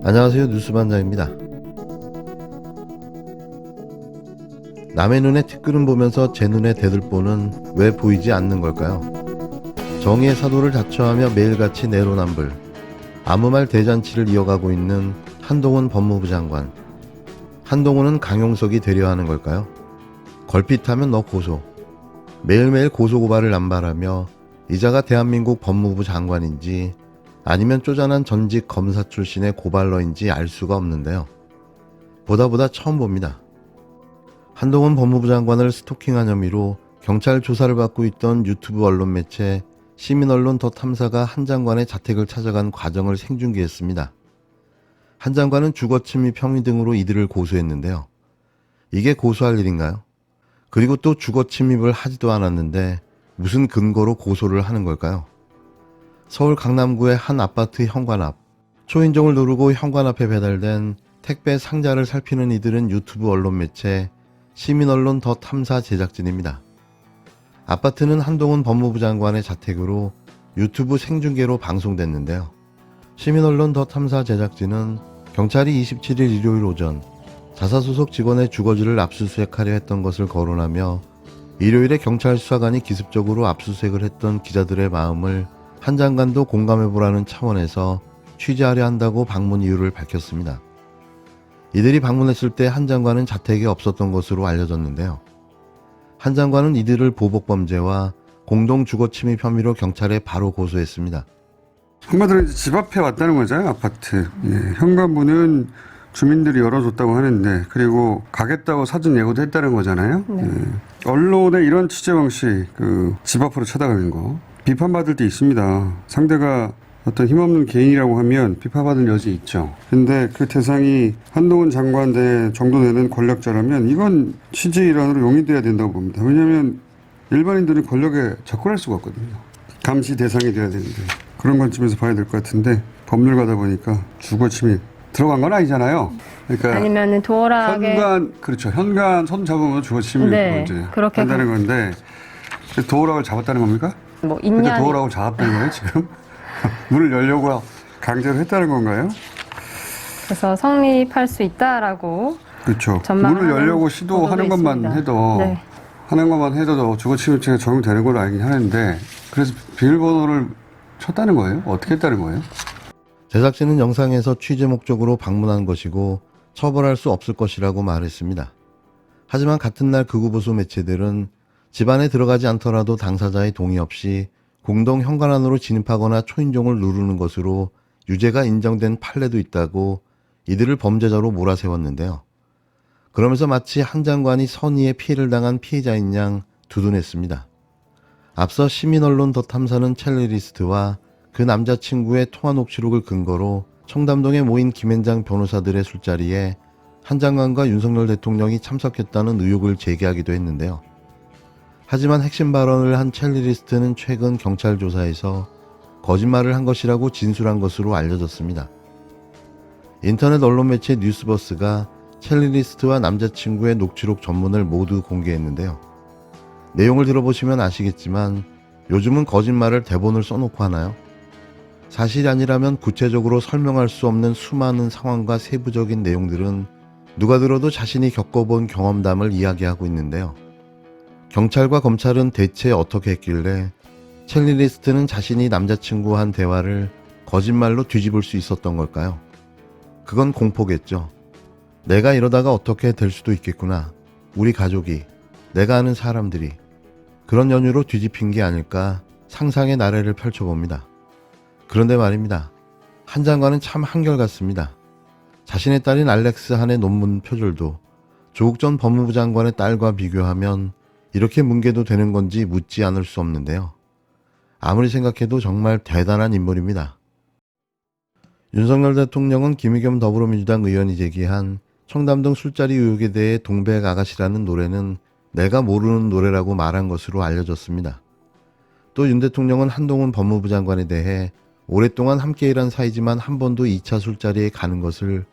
안녕하세요. 뉴스반장입니다. 남의 눈에 티끌은 보면서 제 눈에 대들보는 왜 보이지 않는 걸까요? 정의의 사도를 자처하며 매일같이 내로남불, 아무 말 대잔치를 이어가고 있는 한동훈 법무부 장관. 한동훈은 강용석이 되려 하는 걸까요? 걸핏하면 너 고소. 매일매일 고소고발을 남발하며 이자가 대한민국 법무부 장관인지 아니면 쪼잔한 전직 검사 출신의 고발러인지 알 수가 없는데요. 보다 처음 봅니다. 한동훈 법무부 장관을 스토킹한 혐의로 경찰 조사를 받고 있던 유튜브 언론 매체 시민언론 더 탐사가 한 장관의 자택을 찾아간 과정을 생중계했습니다. 한 장관은 주거침입 혐의 등으로 이들을 고소했는데요. 이게 고소할 일인가요? 그리고 또 주거침입을 하지도 않았는데 무슨 근거로 고소를 하는 걸까요? 서울 강남구의 한 아파트 현관 앞, 초인종을 누르고 현관 앞에 배달된 택배 상자를 살피는 이들은 유튜브 언론 매체 시민언론 더 탐사 제작진입니다. 아파트는 한동훈 법무부 장관의 자택으로 유튜브 생중계로 방송됐는데요. 시민언론 더 탐사 제작진은 경찰이 27일 일요일 오전 자사소속 직원의 주거지를 압수수색하려 했던 것을 거론하며 일요일에 경찰 수사관이 기습적으로 압수수색을 했던 기자들의 마음을 한 장관도 공감해보라는 차원에서 취재하려 한다고 방문 이유를 밝혔습니다. 이들이 방문했을 때 한 장관은 자택에 없었던 것으로 알려졌는데요. 한 장관은 이들을 보복범죄와 공동주거침입 혐의로 경찰에 바로 고소했습니다. 한마디로 이제 집 앞에 왔다는 거잖아요, 아파트. 현관문은 주민들이 열어줬다고 하는데, 그리고 가겠다고 사전 예고도 했다는 거잖아요. 네. 언론의 이런 취재 방식, 집 앞으로 쳐다가는 거 비판받을 때 있습니다. 상대가 어떤 힘없는 개인이라고 하면 비판받을 여지 있죠. 근데 그 대상이 한동훈 장관 정도 되는 권력자라면 이건 취재 일환으로 용인돼야 된다고 봅니다. 왜냐하면 일반인들은 권력에 접근할 수가 없거든요. 감시 대상이 돼야 되는데 그런 관점에서 봐야 될 것 같은데 법률가다 보니까 주거침입 들어간 건 아니잖아요. 그러니까 아니면은 도어락에 현관 손 잡으면 주거침입 네, 이제 그렇게 한다는 건데 도어락을 잡았다는 겁니까? 뭐 근데 인연 도어락을 잡았다는 거예요 지금? 문을 열려고 강제로 했다는 건가요? 그래서 성립할 수 있다라고 그렇죠. 전망하는 문을 열려고 시도하는 보도도 것만 있습니다. 해도 네. 하는 것만 해도 주거침입죄가 적용되는 걸로 알긴 하는데 그래서 비밀번호를 쳤다는 거예요? 어떻게 했다는 거예요? 제작진은 영상에서 취재 목적으로 방문한 것이고 처벌할 수 없을 것이라고 말했습니다. 하지만 같은 날 극우 보수 매체들은 집 안에 들어가지 않더라도 당사자의 동의 없이 공동 현관 안으로 진입하거나 초인종을 누르는 것으로 유죄가 인정된 판례도 있다고 이들을 범죄자로 몰아세웠는데요. 그러면서 마치 한 장관이 선의의 피해를 당한 피해자인 양 두둔했습니다. 앞서 시민언론 더 탐사는 첼리리스트와 그 남자친구의 통화 녹취록을 근거로 청담동에 모인 김앤장 변호사들의 술자리에 한 장관과 윤석열 대통령이 참석했다는 의혹을 제기하기도 했는데요. 하지만 핵심 발언을 한 첼리리스트는 최근 경찰 조사에서 거짓말을 한 것이라고 진술한 것으로 알려졌습니다. 인터넷 언론 매체 뉴스버스가 첼리리스트와 남자친구의 녹취록 전문을 모두 공개했는데요. 내용을 들어보시면 아시겠지만 요즘은 거짓말을 대본을 써놓고 하나요? 사실이 아니라면 구체적으로 설명할 수 없는 수많은 상황과 세부적인 내용들은 누가 들어도 자신이 겪어본 경험담을 이야기하고 있는데요. 경찰과 검찰은 대체 어떻게 했길래 첼리리스트는 자신이 남자친구와 한 대화를 거짓말로 뒤집을 수 있었던 걸까요? 그건 공포겠죠. 내가 이러다가 어떻게 될 수도 있겠구나. 우리 가족이, 내가 아는 사람들이 그런 연유로 뒤집힌 게 아닐까 상상의 나래를 펼쳐봅니다. 그런데 말입니다. 한 장관은 참 한결같습니다. 자신의 딸인 알렉스 한의 논문 표절도 조국 전 법무부 장관의 딸과 비교하면 이렇게 뭉개도 되는 건지 묻지 않을 수 없는데요. 아무리 생각해도 정말 대단한 인물입니다. 윤석열 대통령은 김의겸 더불어민주당 의원이 제기한 청담동 술자리 의혹에 대해 동백 아가씨라는 노래는 내가 모르는 노래라고 말한 것으로 알려졌습니다. 또 윤 대통령은 한동훈 법무부 장관에 대해 오랫동안 함께 일한 사이지만 한 번도 2차 술자리에 가는 것을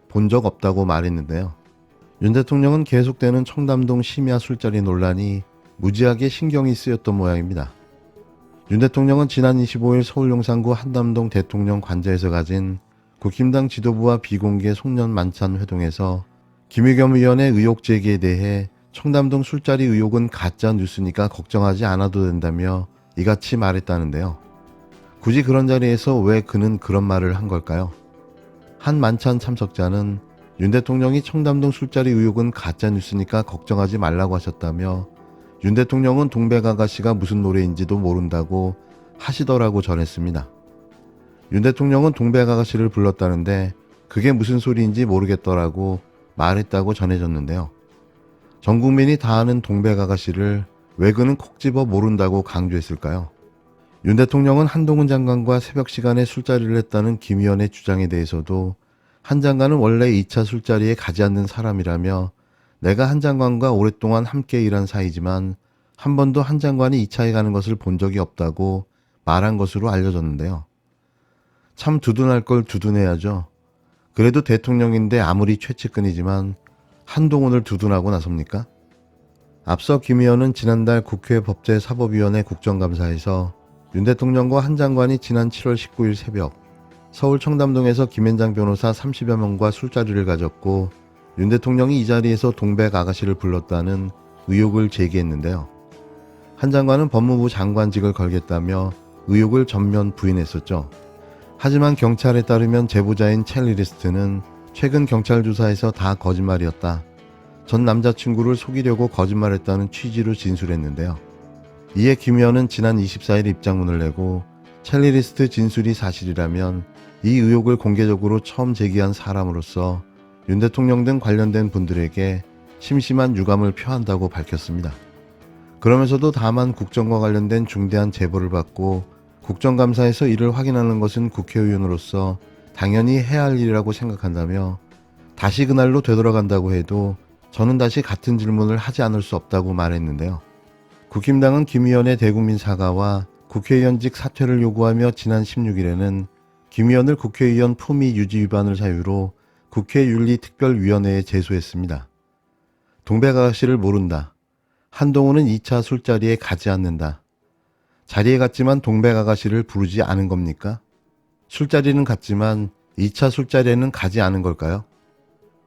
본 적 없다고 말했는데요. 윤 대통령은 계속되는 청담동 심야 술자리 논란이 무지하게 신경이 쓰였던 모양입니다. 윤 대통령은 지난 25일 서울 용산구 한남동 대통령 관저에서 가진 국힘당 지도부와 비공개 송년 만찬 회동에서 김의겸 의원의 의혹 제기에 대해 청담동 술자리 의혹은 가짜 뉴스니까 걱정하지 않아도 된다며 이같이 말했다는데요. 굳이 그런 자리에서 왜 그는 그런 말을 한 걸까요? 한 만찬 참석자는 윤 대통령이 청담동 술자리 의혹은 가짜 뉴스니까 걱정하지 말라고 하셨다며 윤 대통령은 동백아가씨가 무슨 노래인지도 모른다고 하시더라고 전했습니다. 윤 대통령은 동백아가씨를 불렀다는데 그게 무슨 소리인지 모르겠더라고 말했다고 전해졌는데요. 전 국민이 다 아는 동백아가씨를 왜 그는 콕 집어 모른다고 강조했을까요? 윤 대통령은 한동훈 장관과 새벽 시간에 술자리를 했다는 김 의원의 주장에 대해서도 한 장관은 원래 2차 술자리에 가지 않는 사람이라며 내가 한 장관과 오랫동안 함께 일한 사이지만 한 번도 한 장관이 2차에 가는 것을 본 적이 없다고 말한 것으로 알려졌는데요. 참 두둔할 걸 두둔해야죠. 그래도 대통령인데 아무리 최측근이지만 한동훈을 두둔하고 나섭니까? 앞서 김 의원은 지난달 국회 법제사법위원회 국정감사에서 윤 대통령과 한 장관이 지난 7월 19일 새벽 서울 청담동에서 김앤장 변호사 30여 명과 술자리를 가졌고 윤 대통령이 이 자리에서 동백 아가씨를 불렀다는 의혹을 제기했는데요. 한 장관은 법무부 장관직을 걸겠다며 의혹을 전면 부인했었죠. 하지만 경찰에 따르면 제보자인 첼리 리스트는 최근 경찰 조사에서 다 거짓말이었다. 전 남자친구를 속이려고 거짓말했다는 취지로 진술했는데요. 이에 김 의원은 지난 24일 입장문을 내고 첼리 리스트 진술이 사실이라면 이 의혹을 공개적으로 처음 제기한 사람으로서 윤 대통령 등 관련된 분들에게 심심한 유감을 표한다고 밝혔습니다. 그러면서도 다만 국정과 관련된 중대한 제보를 받고 국정감사에서 이를 확인하는 것은 국회의원으로서 당연히 해야 할 일이라고 생각한다며 다시 그날로 되돌아간다고 해도 저는 다시 같은 질문을 하지 않을 수 없다고 말했는데요. 국힘당은 김 의원의 대국민 사과와 국회의원직 사퇴를 요구하며 지난 16일에는 김 의원을 국회의원 품위 유지 위반을 사유로 국회윤리특별위원회에 제소했습니다. 동백아가씨를 모른다. 한동훈은 2차 술자리에 가지 않는다. 자리에 갔지만 동백아가씨를 부르지 않은 겁니까? 술자리는 갔지만 2차 술자리에는 가지 않은 걸까요?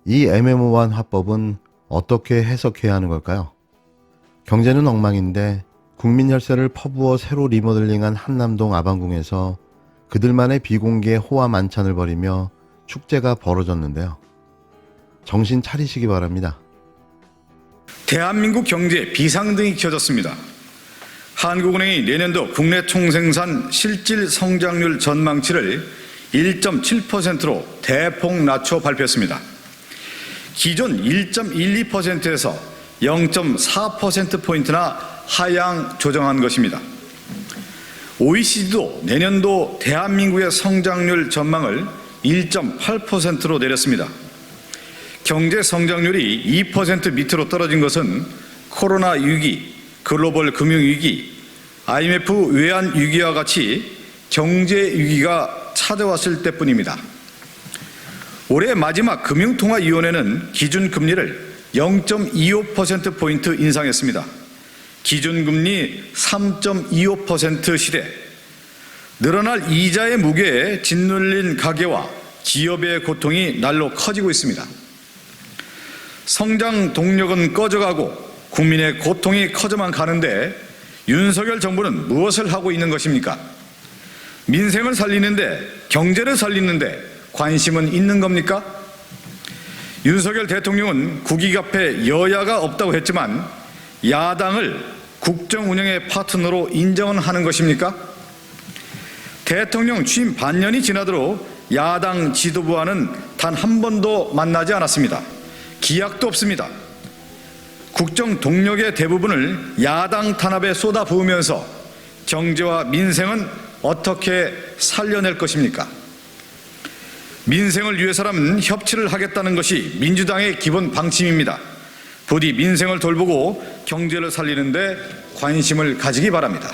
이 애매모호한 화법은 어떻게 해석해야 하는 걸까요? 경제는 엉망인데 국민 혈세를 퍼부어 새로 리모델링한 한남동 아방궁에서 그들만의 비공개 호화 만찬을 벌이며 축제가 벌어졌는데요. 정신 차리시기 바랍니다. 대한민국 경제에 비상등이 켜졌습니다. 한국은행이 내년도 국내 총생산 실질 성장률 전망치를 1.7%로 대폭 낮춰 발표했습니다. 기존 1.12%에서 0.4%포인트나 하향 조정한 것입니다. OECD도 내년도 대한민국의 성장률 전망을 1.8%로 내렸습니다. 경제 성장률이 2% 밑으로 떨어진 것은 코로나 위기, 글로벌 금융위기, IMF 외환 위기와 같이 경제 위기가 찾아왔을 때뿐입니다. 올해 마지막 금융통화위원회는 기준금리를 0.25%포인트 인상했습니다. 기준금리 3.25% 시대, 늘어날 이자의 무게에 짓눌린 가계와 기업의 고통이 날로 커지고 있습니다. 성장 동력은 꺼져가고 국민의 고통이 커져만 가는데 윤석열 정부는 무엇을 하고 있는 것입니까? 민생을 살리는데, 경제를 살리는데 관심은 있는 겁니까? 윤석열 대통령은 국익 앞에 여야가 없다고 했지만 야당을 국정 운영의 파트너로 인정은 하는 것입니까? 대통령 취임 반년이 지나도록 야당 지도부와는 단 한 번도 만나지 않았습니다. 기약도 없습니다. 국정 동력의 대부분을 야당 탄압에 쏟아부으면서 경제와 민생은 어떻게 살려낼 것입니까? 민생을 위해서라면 협치를 하겠다는 것이 민주당의 기본 방침입니다. 부디 민생을 돌보고 경제를 살리는 데 관심을 가지기 바랍니다.